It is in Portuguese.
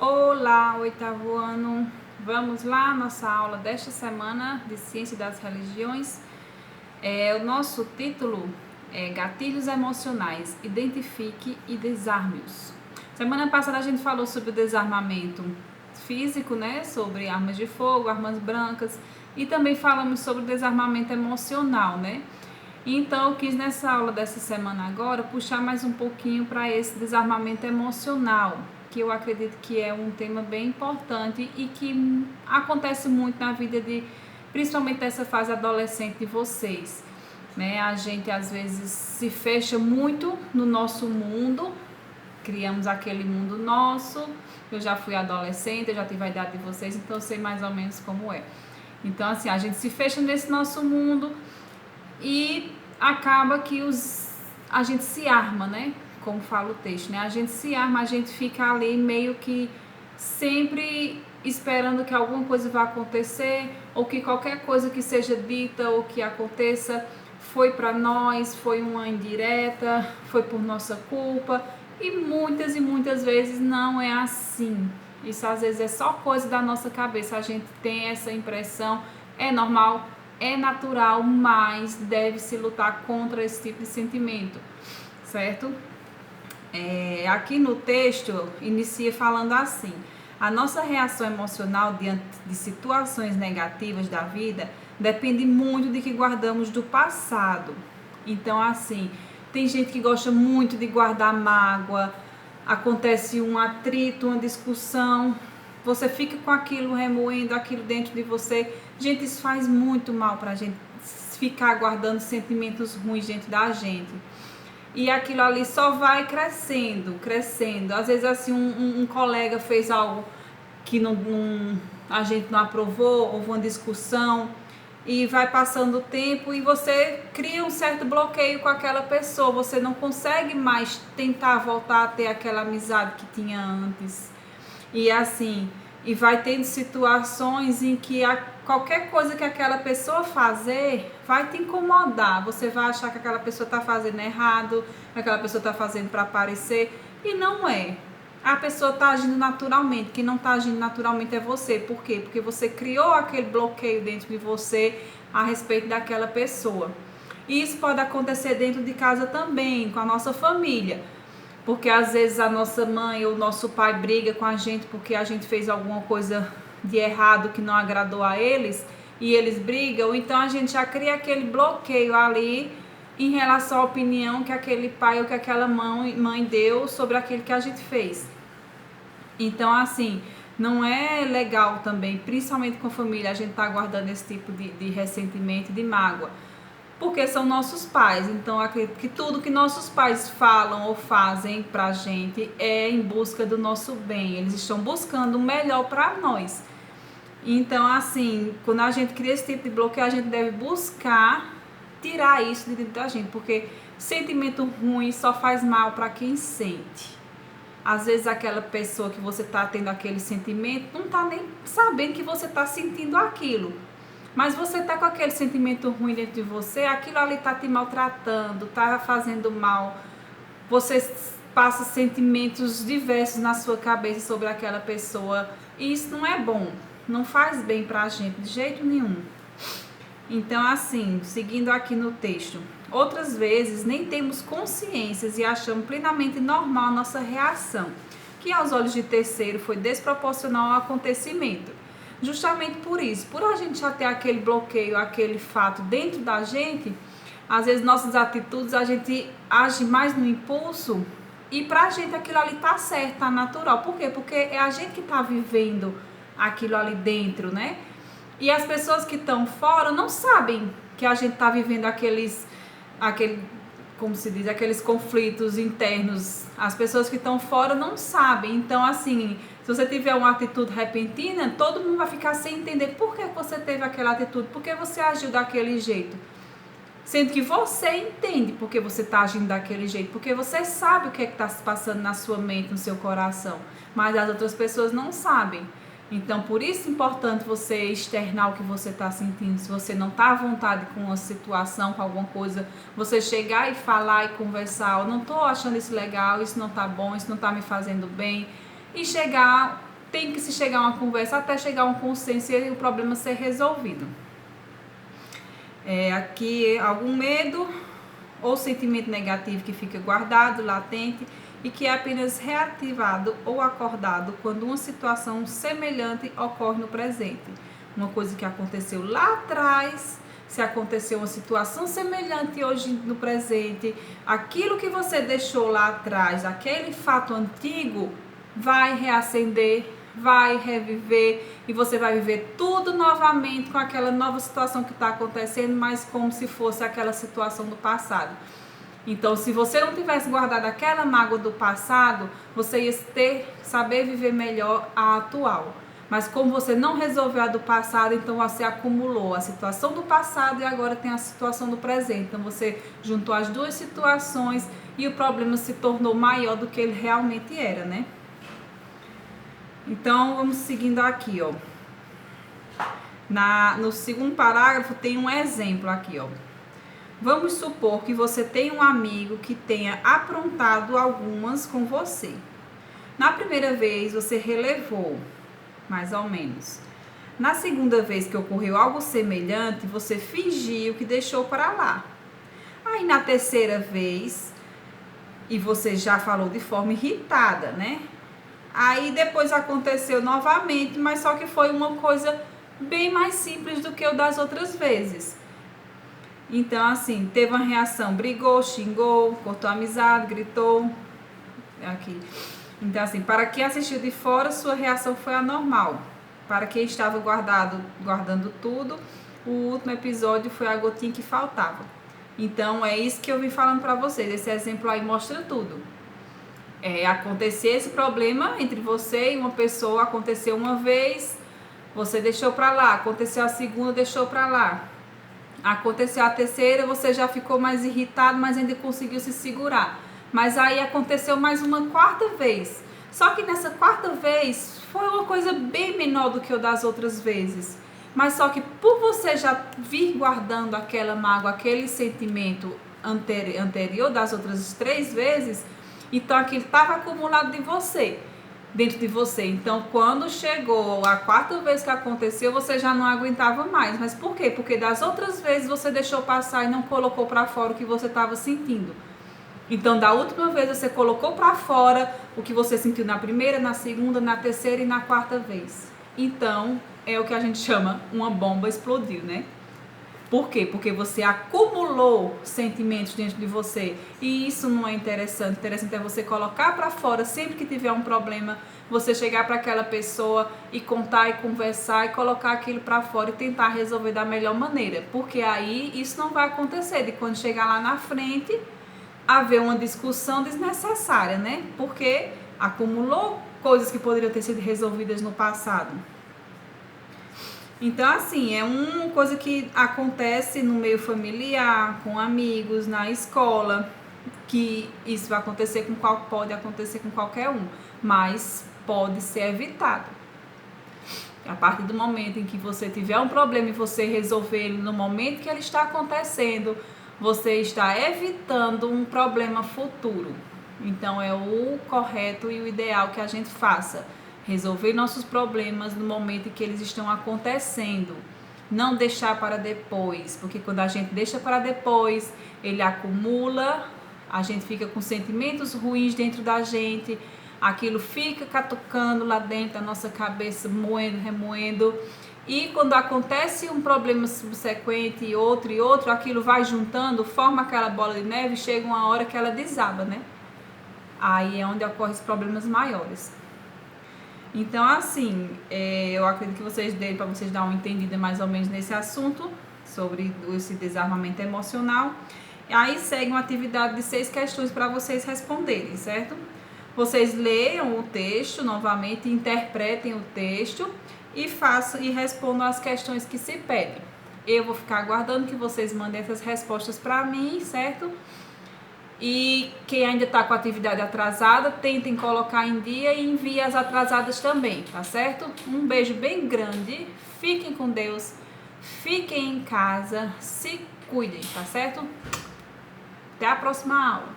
Olá, oitavo ano. Vamos lá, nossa aula desta semana de Ciência das Religiões. O nosso título é Gatilhos Emocionais, Identifique e Desarme-os. Semana passada a gente falou sobre o desarmamento físico, né? Sobre armas de fogo, armas brancas, e também falamos sobre o desarmamento emocional, né? Então eu quis nessa aula dessa semana agora puxar mais um pouquinho para esse desarmamento emocional, que eu acredito que é um tema bem importante e que acontece muito na vida principalmente dessa fase adolescente de vocês, né? A gente às vezes se fecha muito no nosso mundo, criamos aquele mundo nosso. Eu já fui adolescente, eu já tive a idade de vocês, então eu sei mais ou menos como é. Então assim, a gente se fecha nesse nosso mundo e acaba que a gente se arma, né? Como fala o texto, né? A gente se arma, a gente fica ali meio que sempre esperando que alguma coisa vá acontecer, ou que qualquer coisa que seja dita ou que aconteça foi para nós, foi uma indireta, foi por nossa culpa, e muitas vezes não é assim. Isso às vezes é só coisa da nossa cabeça, a gente tem essa impressão, é normal, é natural, mas deve-se lutar contra esse tipo de sentimento, certo? Aqui no texto, inicia falando assim: a nossa reação emocional diante de situações negativas da vida depende muito de que guardamos do passado. Então, assim, tem gente que gosta muito de guardar mágoa, acontece um atrito, uma discussão, você fica com aquilo remoendo, aquilo dentro de você. Gente, isso faz muito mal pra gente, ficar guardando sentimentos ruins dentro da gente. E aquilo ali só vai crescendo. Às vezes, assim, um colega fez algo que a gente não aprovou, houve uma discussão, e vai passando o tempo e você cria um certo bloqueio com aquela pessoa. Você não consegue mais tentar voltar a ter aquela amizade que tinha antes. E assim, e vai tendo situações em que qualquer coisa que aquela pessoa fazer vai te incomodar. Você vai achar que aquela pessoa está fazendo errado, que aquela pessoa está fazendo para aparecer, e não é. A pessoa está agindo naturalmente. Quem não está agindo naturalmente é você. Por quê? Porque você criou aquele bloqueio dentro de você a respeito daquela pessoa. E isso pode acontecer dentro de casa também, com a nossa família. Porque às vezes a nossa mãe ou o nosso pai briga com a gente porque a gente fez alguma coisa de errado que não agradou a eles, e eles brigam, então a gente já cria aquele bloqueio ali em relação à opinião que aquele pai ou que aquela mãe deu sobre aquilo que a gente fez. Então, assim, não é legal também, principalmente com a família, a gente tá guardando esse tipo de ressentimento, de mágoa, porque são nossos pais. Então, acredito que tudo que nossos pais falam ou fazem pra gente é em busca do nosso bem. Eles estão buscando o melhor para nós. Então, assim, quando a gente cria esse tipo de bloqueio, a gente deve buscar tirar isso de dentro da gente, porque sentimento ruim só faz mal para quem sente. Às vezes aquela pessoa que você tá tendo aquele sentimento não tá nem sabendo que você tá sentindo aquilo. Mas você tá com aquele sentimento ruim dentro de você, aquilo ali tá te maltratando, tá fazendo mal. Você passa sentimentos diversos na sua cabeça sobre aquela pessoa. E isso não é bom, não faz bem pra gente de jeito nenhum. Então, assim, seguindo aqui no texto, outras vezes nem temos consciências e achamos plenamente normal nossa reação, que aos olhos de terceiro foi desproporcional ao acontecimento. Justamente por isso, por a gente já ter aquele bloqueio, aquele fato dentro da gente, às vezes nossas atitudes a gente age mais no impulso, e pra gente aquilo ali tá certo, tá natural. Por quê? Porque é a gente que tá vivendo aquilo ali dentro, né? E as pessoas que estão fora não sabem que a gente está vivendo como se diz, aqueles conflitos internos. As pessoas que estão fora não sabem. Então, assim, se você tiver uma atitude repentina, todo mundo vai ficar sem entender por que você teve aquela atitude, por que você agiu daquele jeito. Sendo que você entende por que você está agindo daquele jeito, porque você sabe o que está se passando na sua mente, no seu coração. Mas as outras pessoas não sabem. Então, por isso é importante você externar o que você está sentindo. Se você não está à vontade com uma situação, com alguma coisa, você chegar e falar e conversar: eu não estou achando isso legal, isso não está bom, isso não está me fazendo bem. E chegar tem que se chegar a uma conversa até chegar a um consenso e o problema ser resolvido. Aqui algum medo ou sentimento negativo que fica guardado, latente e que é apenas reativado ou acordado quando uma situação semelhante ocorre no presente. Uma coisa que aconteceu lá atrás, se aconteceu uma situação semelhante hoje no presente, aquilo que você deixou lá atrás, aquele fato antigo, vai reacender, vai reviver e você vai viver tudo novamente com aquela nova situação que está acontecendo, mas como se fosse aquela situação do passado. Então, se você não tivesse guardado aquela mágoa do passado, você ia saber viver melhor a atual. Mas como você não resolveu a do passado, então você acumulou a situação do passado e agora tem a situação do presente. Então você juntou as duas situações e o problema se tornou maior do que ele realmente era, né? Então vamos seguindo aqui, ó. No segundo parágrafo tem um exemplo aqui, ó. Vamos supor que você tem um amigo que tenha aprontado algumas com você. Na primeira vez você relevou, mais ou menos. Na segunda vez que ocorreu algo semelhante, você fingiu que deixou para lá. Aí na terceira vez, e você já falou de forma irritada, né? Aí depois aconteceu novamente, mas só que foi uma coisa bem mais simples do que o das outras vezes. Então, assim, teve uma reação, brigou, xingou, cortou a amizade, gritou. Aqui. Então, assim, para quem assistiu de fora, sua reação foi anormal. Para quem estava guardando tudo, o último episódio foi a gotinha que faltava. Então, é isso que eu vim falando para vocês. Esse exemplo aí mostra tudo. Acontecer esse problema entre você e uma pessoa, aconteceu uma vez, você deixou para lá. Aconteceu a segunda, deixou para lá. Aconteceu a terceira, você já ficou mais irritado, mas ainda conseguiu se segurar. Mas aí aconteceu mais uma quarta vez. Só que nessa quarta vez foi uma coisa bem menor do que o das outras vezes. Mas só que por você já vir guardando aquela mágoa, aquele sentimento anterior das outras 3 vezes, então aquilo estava acumulado dentro de você. Então, quando chegou a quarta vez que aconteceu, você já não aguentava mais. Mas por quê? Porque das outras vezes você deixou passar e não colocou para fora o que você estava sentindo. Então, da última vez você colocou para fora o que você sentiu na primeira, na segunda, na terceira e na quarta vez. Então, é o que a gente chama uma bomba explodiu, né? Por quê? Porque você acumulou sentimentos dentro de você e isso não é interessante. Interessante é você colocar para fora sempre que tiver um problema, você chegar para aquela pessoa e contar e conversar e colocar aquilo para fora e tentar resolver da melhor maneira. Porque aí isso não vai acontecer de quando chegar lá na frente haver uma discussão desnecessária, né? Porque acumulou coisas que poderiam ter sido resolvidas no passado. Então, assim, é uma coisa que acontece no meio familiar, com amigos, na escola, que isso vai acontecer pode acontecer com qualquer um, mas pode ser evitado. A partir do momento em que você tiver um problema e você resolver ele no momento que ele está acontecendo, você está evitando um problema futuro. Então, é o correto e o ideal que a gente faça. Resolver nossos problemas no momento em que eles estão acontecendo. Não deixar para depois, porque quando a gente deixa para depois, ele acumula, a gente fica com sentimentos ruins dentro da gente, aquilo fica catucando lá dentro da nossa cabeça, moendo, remoendo. E quando acontece um problema subsequente e outro, aquilo vai juntando, forma aquela bola de neve e chega uma hora que ela desaba, né? Aí é onde ocorrem os problemas maiores. Então, assim, eu acredito que vocês deem para vocês dar uma entendida mais ou menos nesse assunto, sobre esse desarmamento emocional. Aí segue uma atividade de 6 questões para vocês responderem, certo? Vocês leiam o texto novamente, interpretem o texto e respondam as questões que se pedem. Eu vou ficar aguardando que vocês mandem essas respostas para mim, certo? E quem ainda está com a atividade atrasada, tentem colocar em dia e enviem as atrasadas também, tá certo? Um beijo bem grande, fiquem com Deus, fiquem em casa, se cuidem, tá certo? Até a próxima aula.